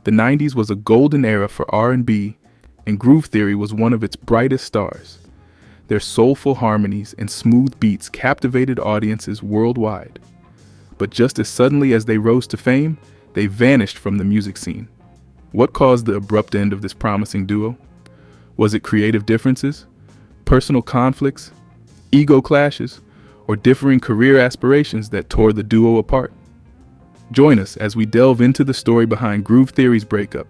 The 90s was a golden era for R&B, and Groove Theory was one of its brightest stars. Their soulful harmonies and smooth beats captivated audiences worldwide. But just as suddenly as they rose to fame, they vanished from the music scene. What caused the abrupt end of this promising duo? Was it creative differences, personal conflicts, ego clashes, or differing career aspirations that tore the duo apart? Join us as we delve into the story behind Groove Theory's breakup.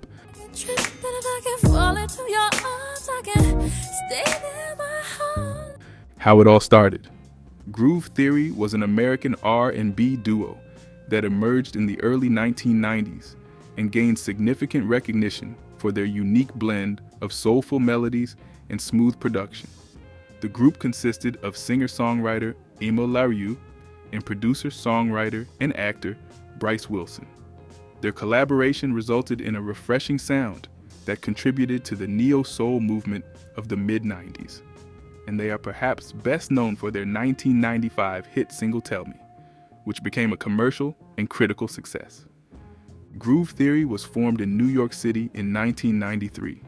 How it all started. Groove Theory was an American R&B duo that emerged in the early 1990s and gained significant recognition for their unique blend of soulful melodies and smooth production. The group consisted of singer-songwriter Emil LaRue and producer, songwriter, and actor Bryce Wilson. Their collaboration resulted in a refreshing sound that contributed to the neo-soul movement of the mid-90s, and they are perhaps best known for their 1995 hit single Tell Me, which became a commercial and critical success. Groove Theory was formed in New York City in 1993,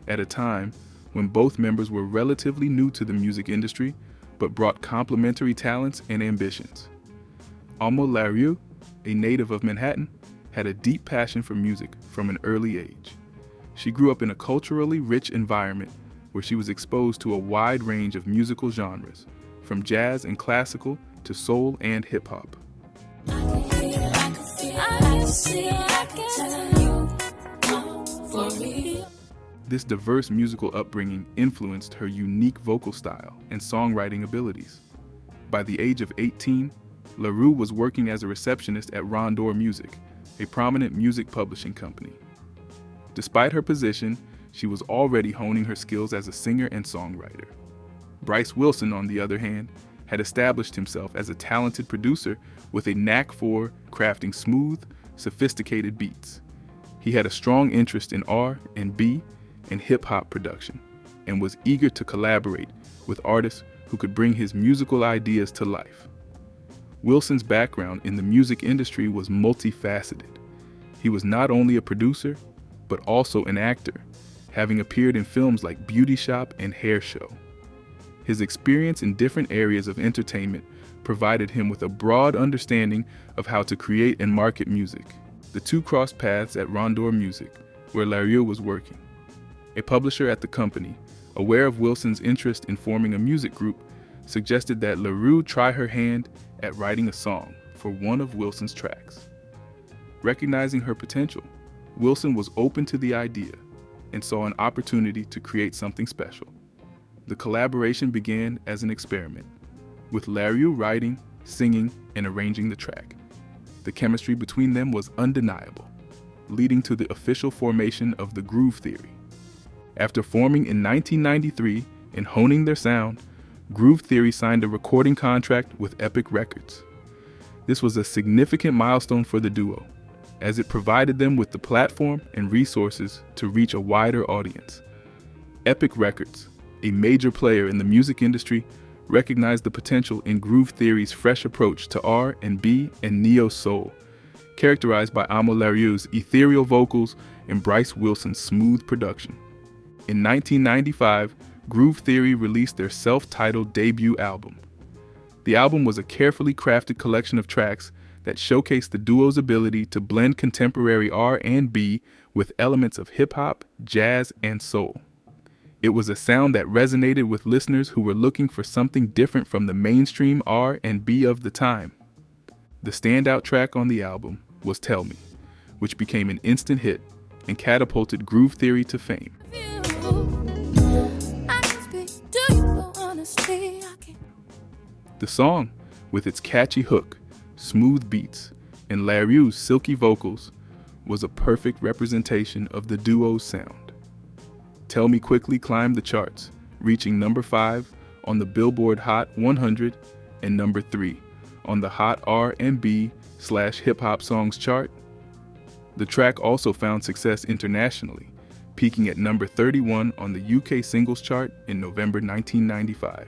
at a time when both members were relatively new to the music industry but brought complementary talents and ambitions. Emil LaRue, a native of Manhattan, had a deep passion for music from an early age. She grew up in a culturally rich environment where she was exposed to a wide range of musical genres, from jazz and classical to soul and hip-hop. This diverse musical upbringing influenced her unique vocal style and songwriting abilities. By the age of 18, LaRue was working as a receptionist at Rondor Music, a prominent music publishing company. Despite her position, she was already honing her skills as a singer and songwriter. Bryce Wilson, on the other hand, had established himself as a talented producer with a knack for crafting smooth, sophisticated beats. He had a strong interest in R&B and hip-hop production and was eager to collaborate with artists who could bring his musical ideas to life. Wilson's background in the music industry was multifaceted. He was not only a producer, but also an actor, having appeared in films like Beauty Shop and Hair Show. His experience in different areas of entertainment provided him with a broad understanding of how to create and market music. The two crossed paths at Rondor Music, where LaRue was working. A publisher at the company, aware of Wilson's interest in forming a music group, suggested that LaRue try her hand at writing a song for one of Wilson's tracks. Recognizing her potential, Wilson was open to the idea and saw an opportunity to create something special. The collaboration began as an experiment, with LaRue writing, singing, and arranging the track. The chemistry between them was undeniable, leading to the official formation of the Groove Theory. After forming in 1993 and honing their sound, Groove Theory signed a recording contract with Epic Records. This was a significant milestone for the duo, as it provided them with the platform and resources to reach a wider audience. Epic Records, a major player in the music industry, recognized the potential in Groove Theory's fresh approach to R&B and neo-soul, characterized by Emil LaRue's ethereal vocals and Bryce Wilson's smooth production. In 1995, Groove Theory released their self-titled debut album. The album was a carefully crafted collection of tracks that showcased the duo's ability to blend contemporary R&B with elements of hip-hop, jazz, and soul. It was a sound that resonated with listeners who were looking for something different from the mainstream R&B of the time. The standout track on the album was Tell Me, which became an instant hit and catapulted Groove Theory to fame. The song, with its catchy hook, smooth beats, and LaRue's silky vocals, was a perfect representation of the duo's sound. Tell Me quickly climbed the charts, reaching number 5 on the Billboard Hot 100 and number 3 on the Hot R&B/Hip Hop Songs chart. The track also found success internationally, peaking at number 31 on the UK Singles Chart in November 1995.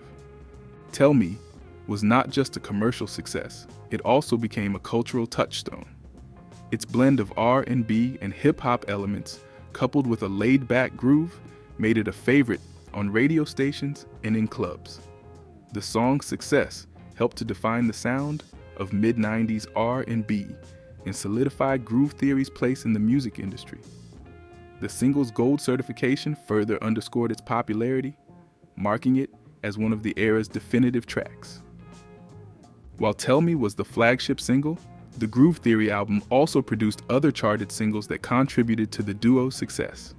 Tell Me was not just a commercial success, it also became a cultural touchstone. Its blend of R&B and hip-hop elements, coupled with a laid-back groove, made it a favorite on radio stations and in clubs. The song's success helped to define the sound of mid-90s R&B and solidified Groove Theory's place in the music industry. The single's gold certification further underscored its popularity, marking it as one of the era's definitive tracks. While Tell Me was the flagship single, the Groove Theory album also produced other charted singles that contributed to the duo's success.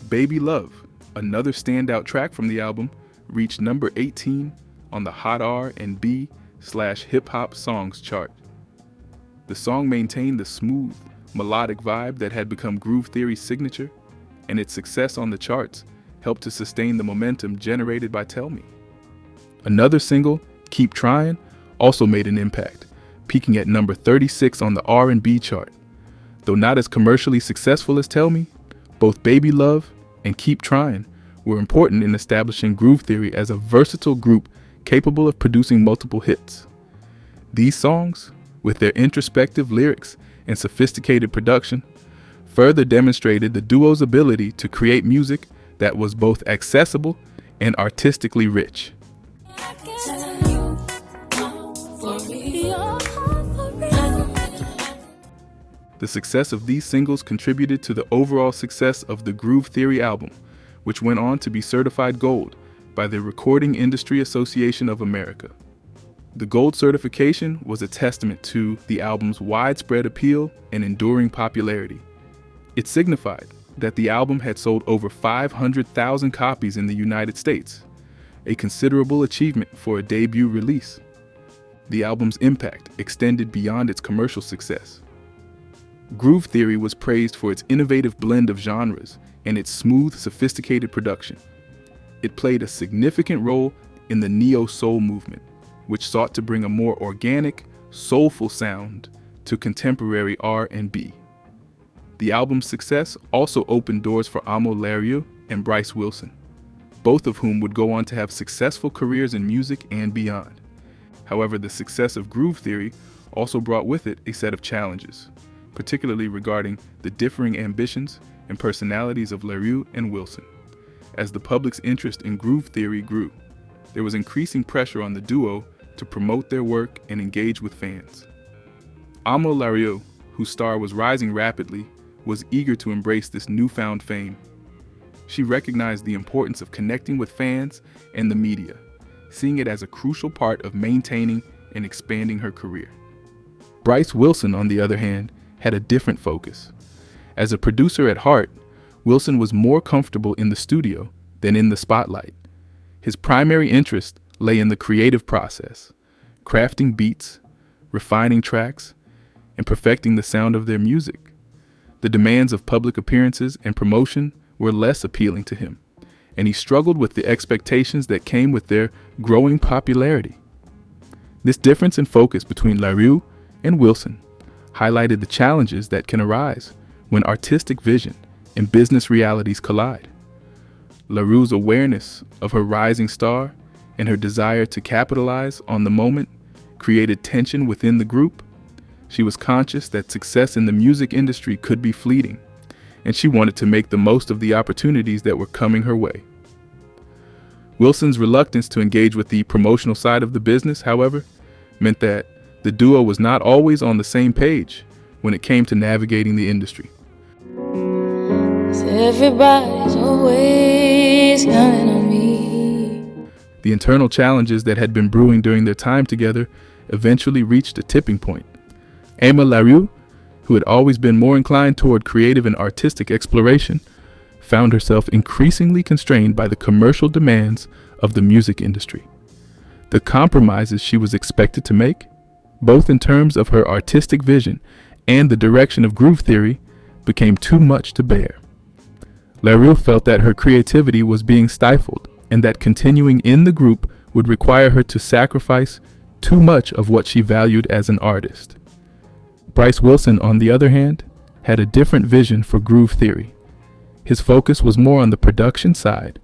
Baby Love, another standout track from the album, reached number 18 on the Hot R&B/Hip Hop Songs chart. The song maintained the smooth, melodic vibe that had become Groove Theory's signature, and its success on the charts helped to sustain the momentum generated by Tell Me. Another single, Keep Tryin', also made an impact, peaking at number 36 on the R&B chart. Though not as commercially successful as Tell Me, both Baby Love and Keep Tryin' were important in establishing Groove Theory as a versatile group capable of producing multiple hits. These songs, with their introspective lyrics and sophisticated production, further demonstrated the duo's ability to create music that was both accessible and artistically rich. The success of these singles contributed to the overall success of the Groove Theory album, which went on to be certified gold by the Recording Industry Association of America. The gold certification was a testament to the album's widespread appeal and enduring popularity. It signified that the album had sold over 500,000 copies in the United States, a considerable achievement for a debut release. The album's impact extended beyond its commercial success. Groove Theory was praised for its innovative blend of genres and its smooth, sophisticated production. It played a significant role in the neo-soul movement, which sought to bring a more organic, soulful sound to contemporary R&B. The album's success also opened doors for Amo Larieux and Bryce Wilson, both of whom would go on to have successful careers in music and beyond. However, the success of Groove Theory also brought with it a set of challenges, particularly regarding the differing ambitions and personalities of Larieux and Wilson. As the public's interest in Groove Theory grew, there was increasing pressure on the duo to promote their work and engage with fans. Amo Larieux, whose star was rising rapidly, was eager to embrace this newfound fame. She recognized the importance of connecting with fans and the media, seeing it as a crucial part of maintaining and expanding her career. Bryce Wilson, on the other hand, had a different focus. As a producer at heart, Wilson was more comfortable in the studio than in the spotlight. His primary interest lay in the creative process, crafting beats, refining tracks, and perfecting the sound of their music. The demands of public appearances and promotion were less appealing to him, and he struggled with the expectations that came with their growing popularity. This difference in focus between Larieux and Wilson highlighted the challenges that can arise when artistic vision and business realities collide. Larieux's awareness of her rising star and her desire to capitalize on the moment created tension within the group. She was conscious that success in the music industry could be fleeting, and she wanted to make the most of the opportunities that were coming her way. Wilson's reluctance to engage with the promotional side of the business, however, meant that the duo was not always on the same page when it came to navigating the industry. Everybody's always counting on me. The internal challenges that had been brewing during their time together eventually reached a tipping point. Amo Larieux, who had always been more inclined toward creative and artistic exploration, found herself increasingly constrained by the commercial demands of the music industry. The compromises she was expected to make, both in terms of her artistic vision and the direction of Groove Theory, became too much to bear. Larieux felt that her creativity was being stifled and that continuing in the group would require her to sacrifice too much of what she valued as an artist. Bryce Wilson, on the other hand, had a different vision for Groove Theory. His focus was more on the production side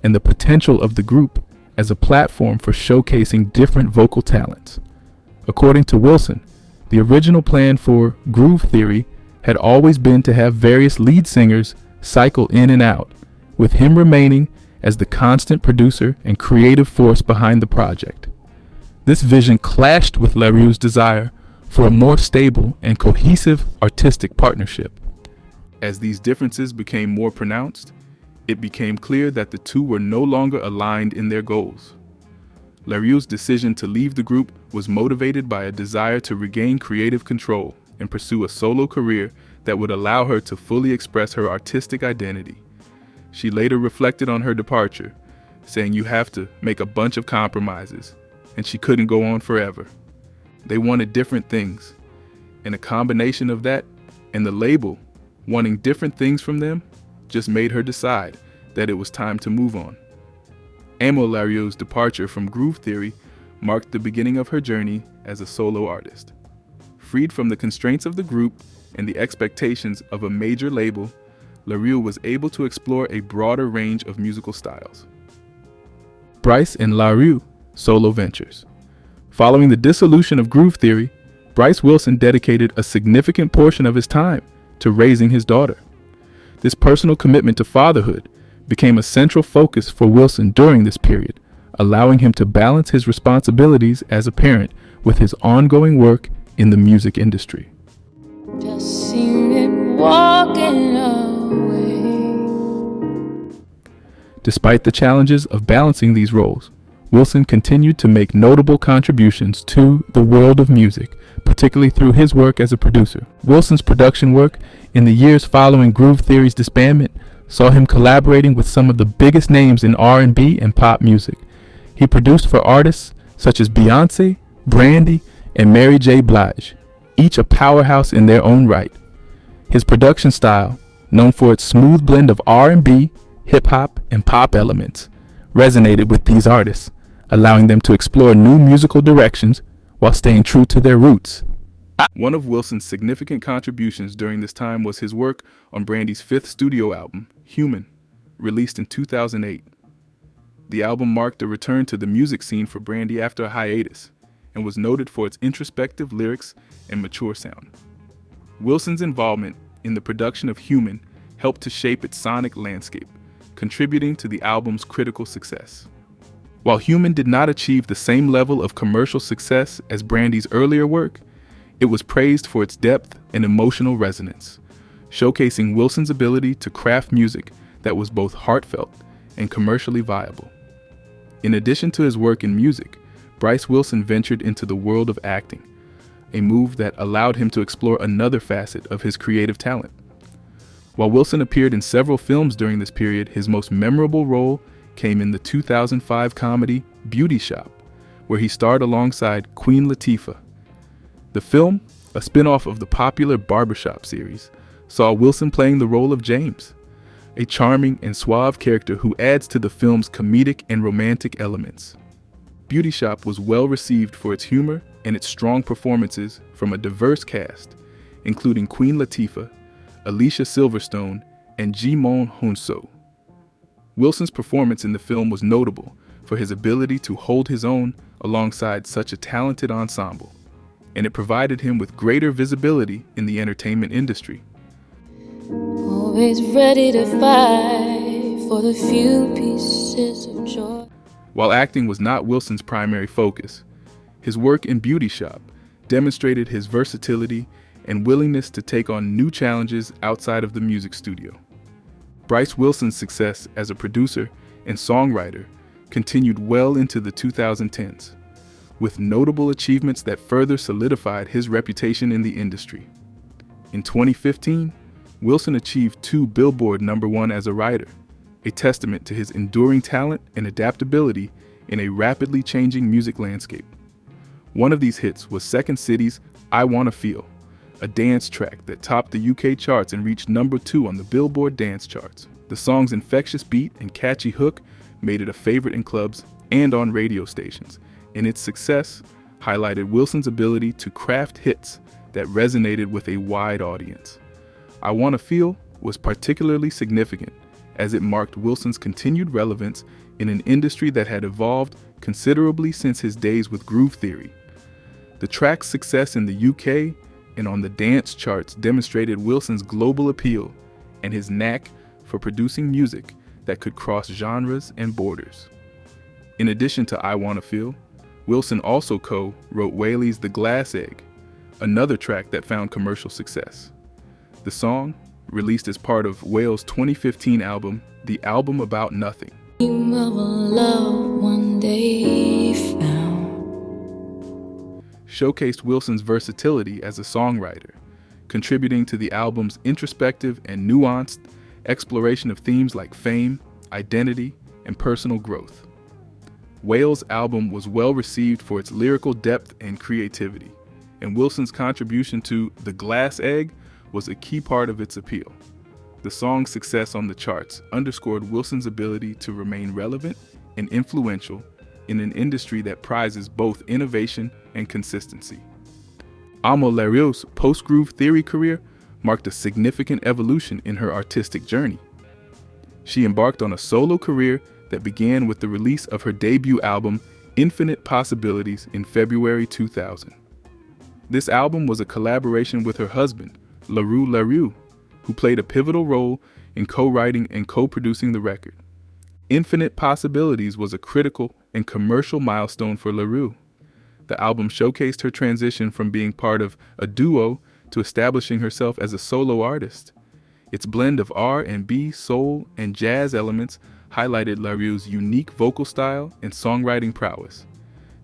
and the potential of the group as a platform for showcasing different vocal talents. According to Wilson, The original plan for Groove Theory had always been to have various lead singers cycle in and out, with him remaining as the constant producer and creative force behind the project. This vision clashed with LaRue's desire for a more stable and cohesive artistic partnership. As these differences became more pronounced, it became clear that the two were no longer aligned in their goals. LaRue's decision to leave the group was motivated by a desire to regain creative control and pursue a solo career that would allow her to fully express her artistic identity. She later reflected on her departure, saying you have to make a bunch of compromises, and she couldn't go on forever. They wanted different things, and a combination of that and the label wanting different things from them just made her decide that it was time to move on. Amo Lario's departure from Groove Theory marked the beginning of her journey as a solo artist. Freed from the constraints of the group and the expectations of a major label, LaRue was able to explore a broader range of musical styles. Bryce and LaRue solo ventures. Following the dissolution of Groove Theory, Bryce Wilson dedicated a significant portion of his time to raising his daughter. This personal commitment to fatherhood became a central focus for Wilson during this period, allowing him to balance his responsibilities as a parent with his ongoing work in the music industry. Just seen it walking away. Despite the challenges of balancing these roles, Wilson continued to make notable contributions to the world of music, particularly through his work as a producer. Wilson's production work in the years following Groove Theory's disbandment saw him collaborating with some of the biggest names in R&B and pop music. He produced for artists such as Beyoncé, Brandy, and Mary J. Blige, each a powerhouse in their own right. His production style, known for its smooth blend of R&B, hip-hop, and pop elements, resonated with these artists, allowing them to explore new musical directions while staying true to their roots. One of Wilson's significant contributions during this time was his work on Brandy's fifth studio album, Human, released in 2008. The album marked a return to the music scene for Brandy after a hiatus, and was noted for its introspective lyrics and mature sound. Wilson's involvement in the production of Human helped to shape its sonic landscape, contributing to the album's critical success. While Human did not achieve the same level of commercial success as Brandy's earlier work, it was praised for its depth and emotional resonance, showcasing Wilson's ability to craft music that was both heartfelt and commercially viable. In addition to his work in music, Bryce Wilson ventured into the world of acting, a move that allowed him to explore another facet of his creative talent. While Wilson appeared in several films during this period, his most memorable role came in the 2005 comedy Beauty Shop, where he starred alongside Queen Latifah. The film, a spin-off of the popular Barbershop series, saw Wilson playing the role of James, a charming and suave character who adds to the film's comedic and romantic elements. Beauty Shop was well received for its humor and its strong performances from a diverse cast, including Queen Latifah, Alicia Silverstone, and Jimon Honso. Wilson's performance in the film was notable for his ability to hold his own alongside such a talented ensemble, and it provided him with greater visibility in the entertainment industry. Always ready to fight for the few pieces of joy. While acting was not Wilson's primary focus, his work in Beauty Shop demonstrated his versatility and willingness to take on new challenges outside of the music studio. Bryce Wilson's success as a producer and songwriter continued well into the 2010s, with notable achievements that further solidified his reputation in the industry. In 2015, Wilson achieved 2 Billboard #1 as a writer, a testament to his enduring talent and adaptability in a rapidly changing music landscape. One of these hits was Second City's I Wanna Feel, a dance track that topped the UK charts and reached #2 on the Billboard dance charts. The song's infectious beat and catchy hook made it a favorite in clubs and on radio stations, and its success highlighted Wilson's ability to craft hits that resonated with a wide audience. I Wanna Feel was particularly significant as it marked Wilson's continued relevance in an industry that had evolved considerably since his days with Groove Theory. The track's success in the UK and on the dance charts demonstrated Wilson's global appeal and his knack for producing music that could cross genres and borders. In addition to I Wanna Feel, Wilson also co-wrote Whaley's The Glass Egg, another track that found commercial success. The song, released as part of Whale's 2015 album, The Album About Nothing, Dream of a love one day found. showcased Wilson's versatility as a songwriter, contributing to the album's introspective and nuanced exploration of themes like fame, identity, and personal growth. Whale's album was well received for its lyrical depth and creativity, and Wilson's contribution to The Glass Egg was a key part of its appeal. The song's success on the charts underscored Wilson's ability to remain relevant and influential in an industry that prizes both innovation and consistency. Amo Larios' post-groove theory career marked a significant evolution in her artistic journey. She embarked on a solo career that began with the release of her debut album, Infinite Possibilities, in February 2000. This album was a collaboration with her husband, LaRue Larios, who played a pivotal role in co-writing and co-producing the record. Infinite Possibilities was a critical and commercial milestone for LaRue. The album showcased her transition from being part of a duo to establishing herself as a solo artist. Its blend of R&B, soul, and jazz elements highlighted Larios' unique vocal style and songwriting prowess.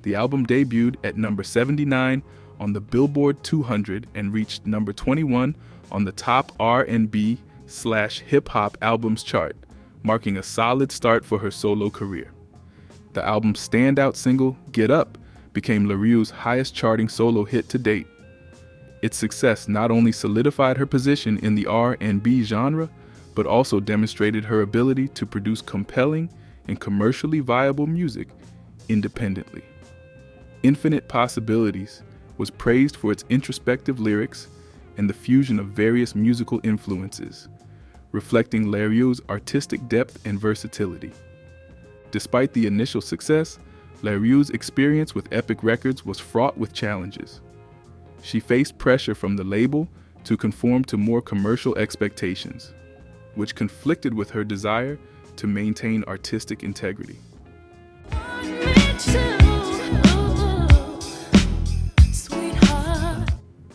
The album debuted at number 79 on the Billboard 200 and reached number 21 on the top R&B/hip hop albums chart, marking a solid start for her solo career. The album's standout single, Get Up, became Larios' highest charting solo hit to date. Its success not only solidified her position in the R&B genre, but also demonstrated her ability to produce compelling and commercially viable music independently. Infinite Possibilities was praised for its introspective lyrics and the fusion of various musical influences, reflecting Larios' artistic depth and versatility. Despite the initial success, Larios' experience with Epic Records was fraught with challenges. She faced pressure from the label to conform to more commercial expectations, which conflicted with her desire to maintain artistic integrity.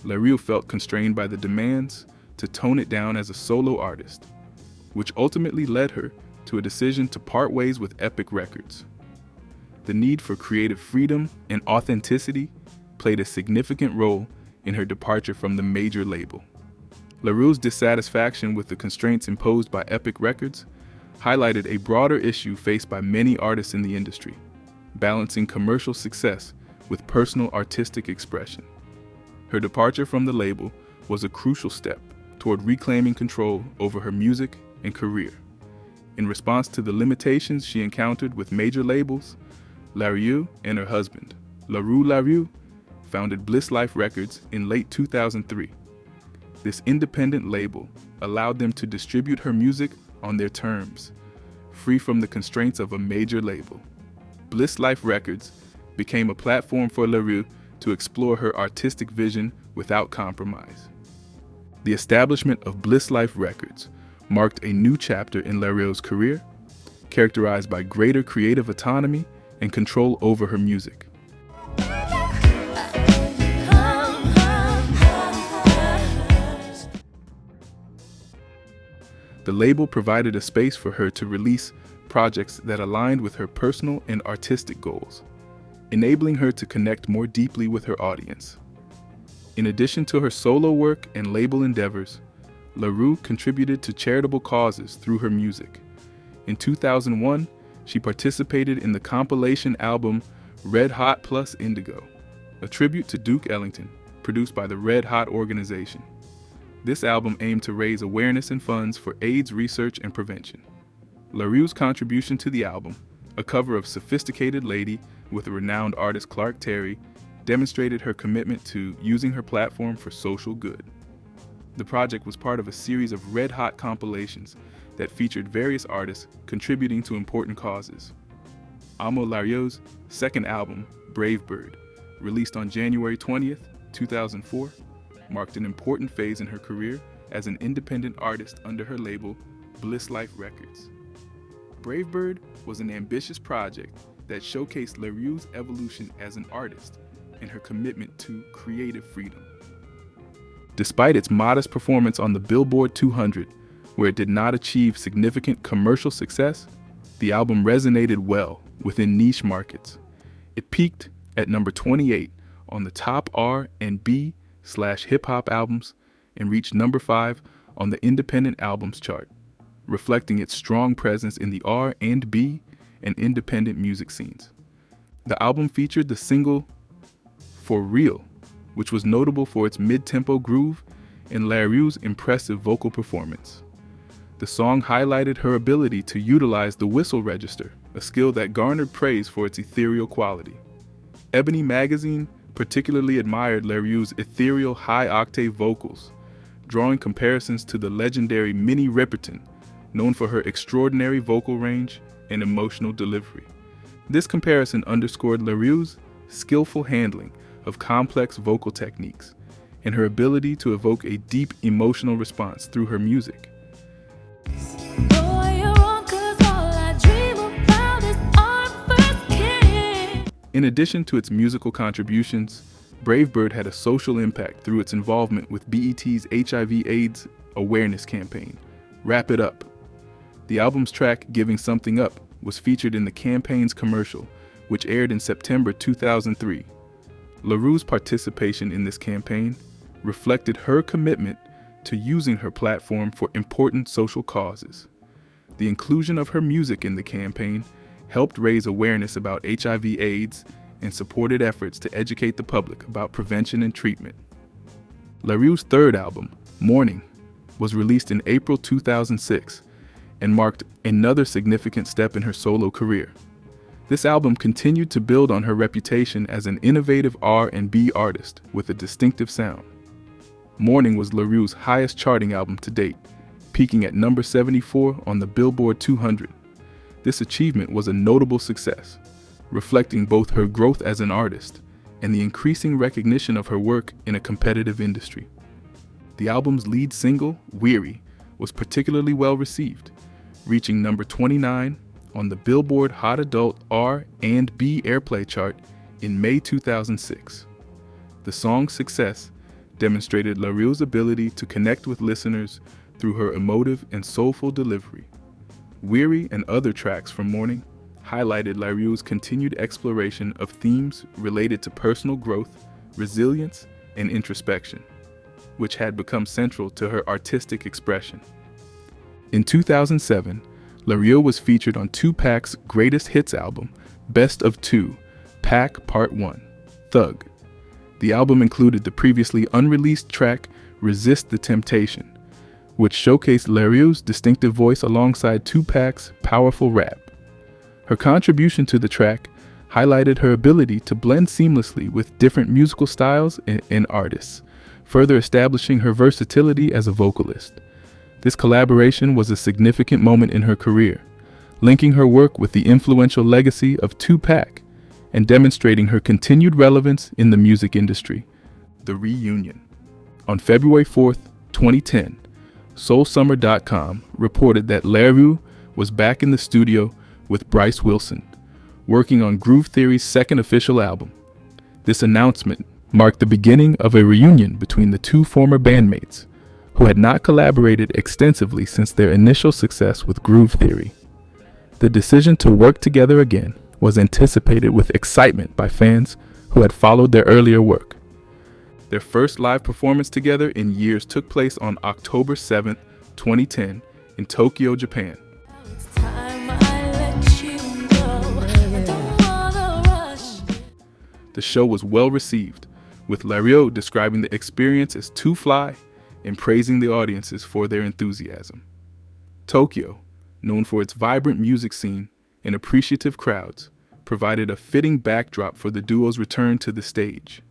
Larios felt constrained by the demands to tone it down as a solo artist, which ultimately led her to a decision to part ways with Epic Records. The need for creative freedom and authenticity played a significant role in her departure from the major label. Larios' dissatisfaction with the constraints imposed by Epic Records highlighted a broader issue faced by many artists in the industry, balancing commercial success with personal artistic expression. Her departure from the label was a crucial step toward reclaiming control over her music and career. In response to the limitations she encountered with major labels, Larios and her husband, LaRue Larios, founded Bliss Life Records in late 2003. This independent label allowed them to distribute her music on their terms, free from the constraints of a major label. Bliss Life Records became a platform for Larios to explore her artistic vision without compromise. The establishment of Bliss Life Records marked a new chapter in Larios' career, characterized by greater creative autonomy and control over her music. The label provided a space for her to release projects that aligned with her personal and artistic goals, enabling her to connect more deeply with her audience. In addition to her solo work and label endeavors, Larios contributed to charitable causes through her music. In 2001, she participated in the compilation album Red Hot plus Indigo, a tribute to Duke Ellington, produced by the Red Hot organization. This album aimed to raise awareness and funds for AIDS research and prevention. Larios' contribution to the album, a cover of Sophisticated Lady with renowned artist Clark Terry, demonstrated her commitment to using her platform for social good. The project was part of a series of Red Hot compilations that featured various artists contributing to important causes. Amo Larios' second album, Brave Bird, released on January 20th, 2004, marked an important phase in her career as an independent artist under her label, Bliss Life Records. Brave Bird was an ambitious project that showcased Larue's evolution as an artist and her commitment to creative freedom. Despite its modest performance on the Billboard 200, where it did not achieve significant commercial success, the album resonated well within niche markets. It peaked at number 28 on the top R&B/hip hop albums and reached number 5 on the independent albums chart, reflecting its strong presence in the R&B and independent music scenes. The album featured the single For Real, which was notable for its mid-tempo groove and Larue's impressive vocal performance. The song highlighted her ability to utilize the whistle register, a skill that garnered praise for its ethereal quality. Ebony magazine particularly admired Larue's ethereal high-octave vocals, drawing comparisons to the legendary Minnie Riperton, known for her extraordinary vocal range and emotional delivery. This comparison underscored Larue's skillful handling of complex vocal techniques and her ability to evoke a deep emotional response through her music. In addition to its musical contributions, Brave Bird had a social impact through its involvement with BET's HIV/AIDS awareness campaign, Wrap It Up. The album's track, Giving Something Up, was featured in the campaign's commercial, which aired in September 2003. Larue's participation in this campaign reflected her commitment to using her platform for important social causes. The inclusion of her music in the campaign helped raise awareness about HIV/AIDS and supported efforts to educate the public about prevention and treatment. Larue's third album, Morning, was released in April 2006 and marked another significant step in her solo career. This album continued to build on her reputation as an innovative R&B artist with a distinctive sound. Morning was Larue's highest charting album to date, peaking at number 74 on the Billboard 200. This achievement was a notable success, reflecting both her growth as an artist and the increasing recognition of her work in a competitive industry. The album's lead single, Weary, was particularly well received, reaching number 29 on the Billboard Hot Adult R&B Airplay chart in May 2006. The song's success demonstrated Larue's ability to connect with listeners through her emotive and soulful delivery. Weary and other tracks from Morning highlighted Larue's continued exploration of themes related to personal growth, resilience, and introspection, which had become central to her artistic expression. In 2007, Larue was featured on Tupac's greatest hits album, Best of Two, Pac Part 1, Thug. The album included the previously unreleased track Resist the Temptation, which showcased Larue's distinctive voice alongside Tupac's powerful rap. Her contribution to the track highlighted her ability to blend seamlessly with different musical styles and artists, further establishing her versatility as a vocalist. This collaboration was a significant moment in her career, linking her work with the influential legacy of Tupac and demonstrating her continued relevance in the music industry. The Reunion. On February 4th, 2010, SoulSummer.com reported that Larue was back in the studio with Bryce Wilson, working on Groove Theory's second official album. This announcement marked the beginning of a reunion between the two former bandmates, who had not collaborated extensively since their initial success with Groove Theory. The decision to work together again was anticipated with excitement by fans who had followed their earlier work. Their first live performance together in years took place on October 7, 2010, in Tokyo, Japan. The show was well received, with Larue describing the experience as too fly and praising the audiences for their enthusiasm. Tokyo, known for its vibrant music scene and appreciative crowds, provided a fitting backdrop for the duo's return to the stage.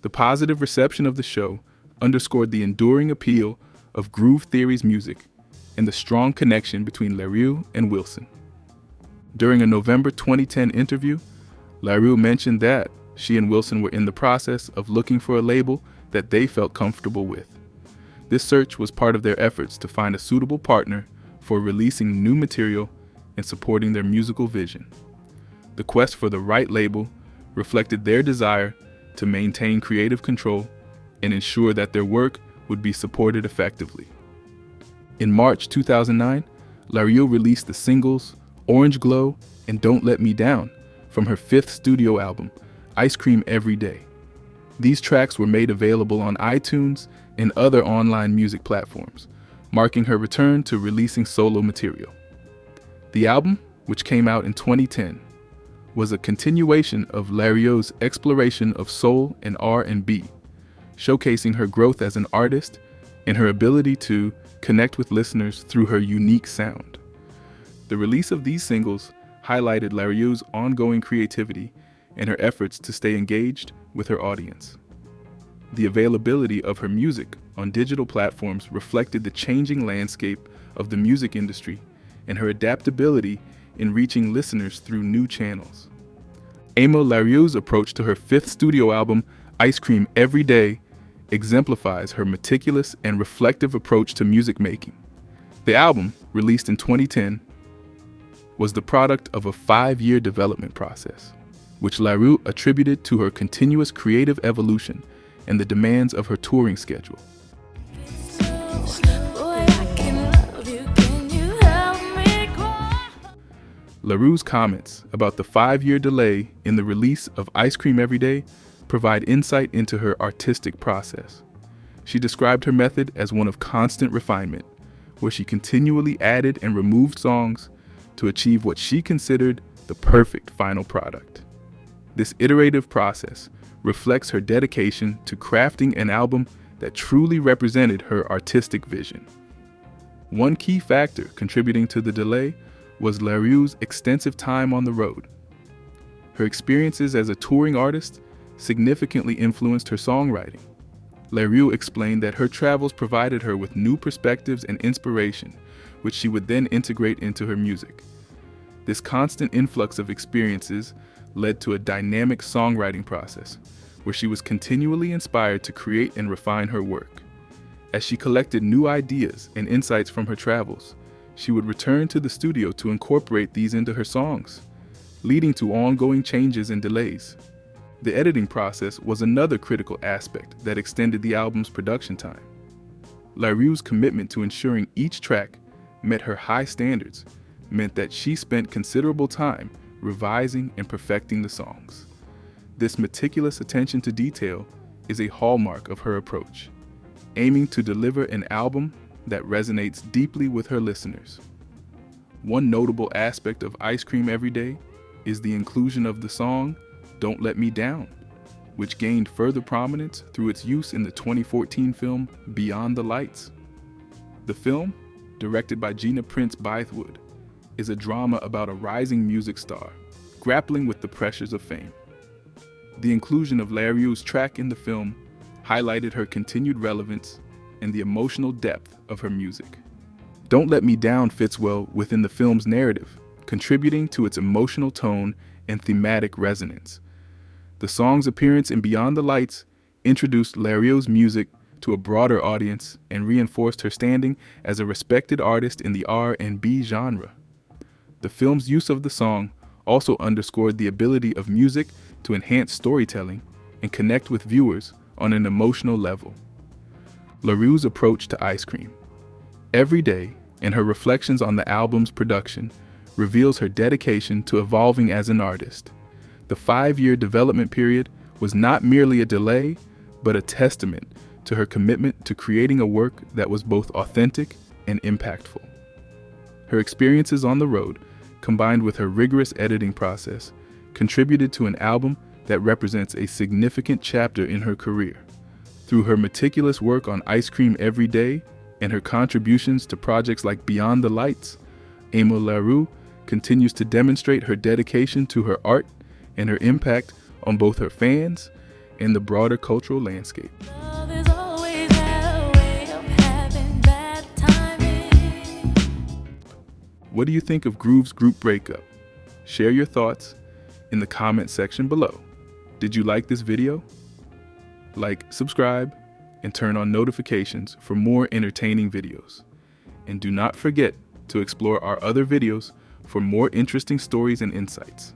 The positive reception of the show underscored the enduring appeal of Groove Theory's music and the strong connection between Larue and Wilson. During a November 2010 interview, Larue mentioned that she and Wilson were in the process of looking for a label that they felt comfortable with. This search was part of their efforts to find a suitable partner for releasing new material and supporting their musical vision. The quest for the right label reflected their desire to maintain creative control and ensure that their work would be supported effectively. In March 2009, Larieux released the singles Orange Glow and Don't Let Me Down from her fifth studio album, Ice Cream Every Day. These tracks were made available on iTunes and other online music platforms, marking her return to releasing solo material. The album, which came out in 2010, was a continuation of Larieux's exploration of soul and R&B, showcasing her growth as an artist and her ability to connect with listeners through her unique sound. The release of these singles highlighted Larieux's ongoing creativity and her efforts to stay engaged with her audience. The availability of her music on digital platforms reflected the changing landscape of the music industry and her adaptability in reaching listeners through new channels. Aimé Larieux's approach to her fifth studio album, Ice Cream Every Day, exemplifies her meticulous and reflective approach to music making. The album, released in 2010, was the product of a 5-year development process, which Larieux attributed to her continuous creative evolution and the demands of her touring schedule. Larieux's comments about the 5-year delay in the release of Ice Cream Every Day provide insight into her artistic process. She described her method as one of constant refinement, where she continually added and removed songs to achieve what she considered the perfect final product. This iterative process reflects her dedication to crafting an album that truly represented her artistic vision. One key factor contributing to the delay was Larieux's extensive time on the road. Her experiences as a touring artist significantly influenced her songwriting. Larieux explained that her travels provided her with new perspectives and inspiration, which she would then integrate into her music. This constant influx of experiences led to a dynamic songwriting process, where she was continually inspired to create and refine her work. As she collected new ideas and insights from her travels, she would return to the studio to incorporate these into her songs, leading to ongoing changes and delays. The editing process was another critical aspect that extended the album's production time. Larieux's commitment to ensuring each track met her high standards meant that she spent considerable time revising and perfecting the songs. This meticulous attention to detail is a hallmark of her approach, aiming to deliver an album that resonates deeply with her listeners. One notable aspect of Ice Cream Every Day is the inclusion of the song Don't Let Me Down, which gained further prominence through its use in the 2014 film Beyond the Lights. The film, directed by Gina Prince Bythewood, is a drama about a rising music star grappling with the pressures of fame. The inclusion of Larieux's track in the film highlighted her continued relevance and the emotional depth of her music. Don't Let Me Down fits well within the film's narrative, contributing to its emotional tone and thematic resonance. The song's appearance in Beyond the Lights introduced Larieux's music to a broader audience and reinforced her standing as a respected artist in the R&B genre. The film's use of the song also underscored the ability of music to enhance storytelling and connect with viewers on an emotional level. Larieux's approach to Ice Cream Every Day and her reflections on the album's production reveals her dedication to evolving as an artist. The 5-year development period was not merely a delay, but a testament to her commitment to creating a work that was both authentic and impactful. Her experiences on the road, combined with her rigorous editing process, contributed to an album that represents a significant chapter in her career. Through her meticulous work on Ice Cream Every Day and her contributions to projects like Beyond the Lights, Aimé Larieux continues to demonstrate her dedication to her art and her impact on both her fans and the broader cultural landscape. What do you think of Groove's group breakup? Share your thoughts in the comment section below. Did you like this video? Like, subscribe, and turn on notifications for more entertaining videos. And do not forget to explore our other videos for more interesting stories and insights.